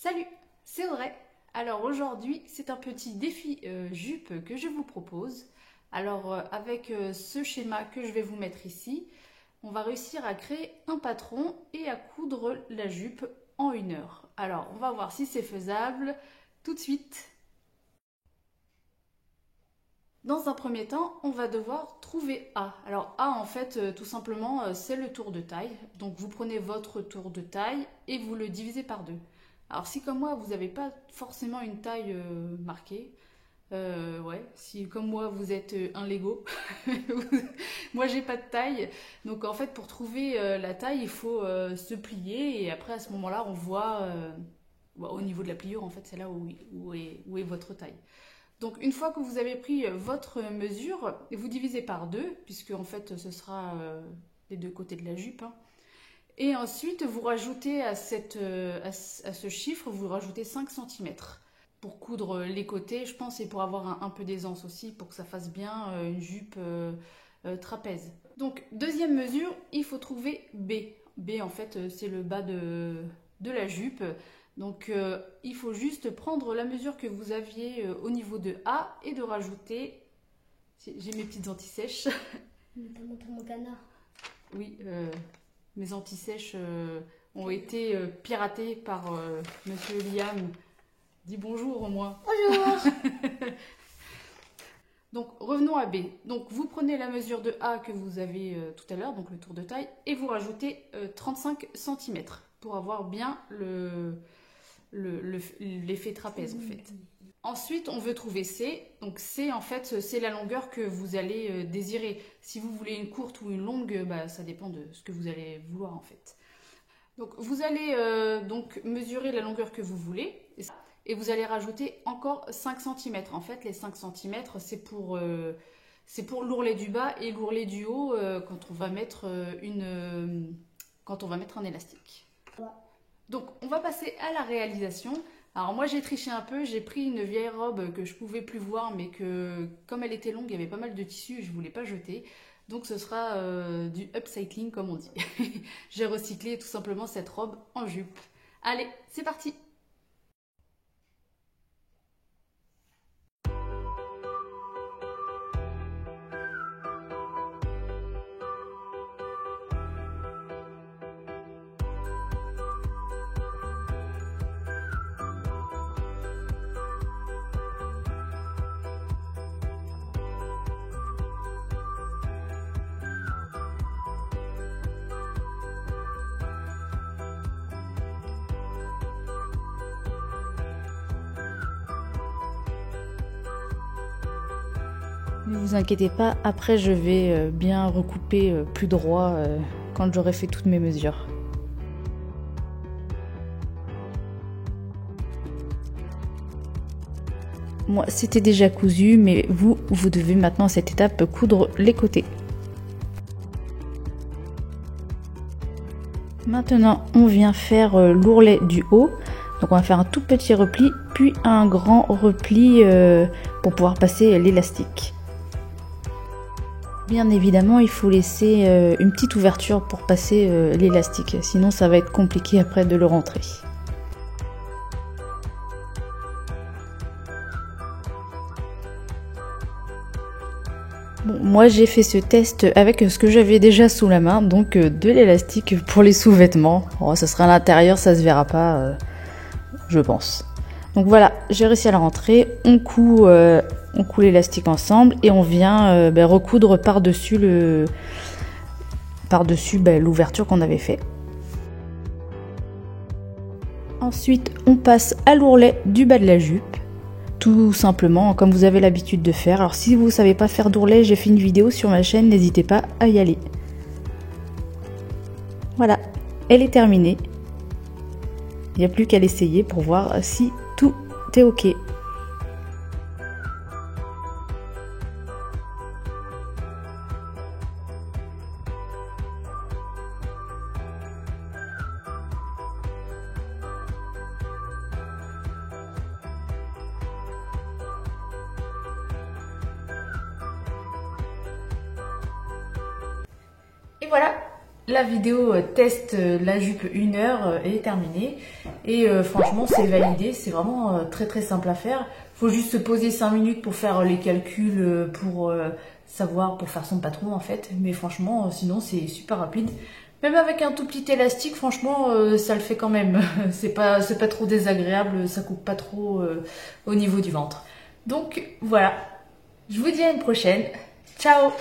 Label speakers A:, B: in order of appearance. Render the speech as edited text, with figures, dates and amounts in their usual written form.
A: Salut, c'est Audrey. Alors aujourd'hui, c'est un petit défi jupe que je vous propose. Alors avec ce schéma que je vais vous mettre ici, on va réussir à créer un patron et à coudre la jupe en 1 heure. Alors on va voir si c'est faisable tout de suite. Dans un premier temps, on va devoir trouver A. Alors A, en fait, tout simplement, c'est le tour de taille. Donc vous prenez votre tour de taille et vous le divisez par 2. Alors si comme moi, vous n'avez pas forcément une taille marquée, ouais, si comme moi, vous êtes un Lego, moi j'ai pas de taille. Donc en fait, pour trouver la taille, il faut se plier et après à ce moment-là, on voit au niveau de la pliure, en fait, c'est là où est votre taille. Donc une fois que vous avez pris votre mesure, vous divisez par 2, puisque en fait ce sera les 2 côtés de la jupe. Hein. Et ensuite vous rajoutez à ce chiffre, vous rajoutez 5 cm pour coudre les côtés, je pense, et pour avoir un peu d'aisance aussi, pour que ça fasse bien une jupe trapèze. Donc deuxième mesure, il faut trouver B. B en fait c'est le bas de la jupe. Donc il faut juste prendre la mesure que vous aviez au niveau de A et de rajouter... J'ai mes petites anti-sèches.
B: T'as montré mon canard.
A: Oui, mes anti-sèches ont été piratées par Monsieur Liam. Dis bonjour au moins.
B: Bonjour.
A: Donc revenons à B. Donc vous prenez la mesure de A que vous avez tout à l'heure, donc le tour de taille, et vous rajoutez 35 cm pour avoir bien l'effet trapèze en fait. Ensuite, on veut trouver C. Donc C, en fait, c'est la longueur que vous allez désirer. Si vous voulez une courte ou une longue, bah, ça dépend de ce que vous allez vouloir en fait. Donc vous allez donc mesurer la longueur que vous voulez et vous allez rajouter encore 5 cm. En fait, les 5 cm, c'est pour l'ourlet du bas et l'ourlet du haut quand on va mettre un élastique. Donc on va passer à la réalisation. Alors moi j'ai triché un peu, j'ai pris une vieille robe que je pouvais plus voir mais que comme elle était longue, il y avait pas mal de tissu et je voulais pas jeter. Donc ce sera du upcycling comme on dit. J'ai recyclé tout simplement cette robe en jupe. Allez, c'est parti!
C: Ne vous inquiétez pas, après je vais bien recouper plus droit quand j'aurai fait toutes mes mesures. Moi c'était déjà cousu, mais vous devez maintenant à cette étape coudre les côtés. Maintenant on vient faire l'ourlet du haut. Donc on va faire un tout petit repli, puis un grand repli pour pouvoir passer l'élastique. Bien évidemment, il faut laisser une petite ouverture pour passer l'élastique, sinon ça va être compliqué après de le rentrer. Bon, moi j'ai fait ce test avec ce que j'avais déjà sous la main, donc de l'élastique pour les sous-vêtements. Oh, ça sera à l'intérieur, ça se verra pas, je pense. Donc voilà, j'ai réussi à la rentrer, on coud l'élastique ensemble et on vient recoudre par-dessus l'ouverture qu'on avait fait. Ensuite, on passe à l'ourlet du bas de la jupe, tout simplement comme vous avez l'habitude de faire. Alors si vous ne savez pas faire d'ourlet, j'ai fait une vidéo sur ma chaîne, n'hésitez pas à y aller. Voilà, elle est terminée. Il n'y a plus qu'à l'essayer pour voir si tout est ok.
A: Et voilà,
C: La vidéo test la jupe 1 heure est terminée et franchement c'est validé, c'est vraiment très très simple à faire. Il faut juste se poser 5 minutes pour faire les calculs, pour savoir, pour faire son patron en fait. Mais franchement sinon c'est super rapide. Même avec un tout petit élastique, franchement ça le fait quand même. C'est pas trop désagréable, ça coupe pas trop au niveau du ventre. Donc voilà, je vous dis à une prochaine. Ciao!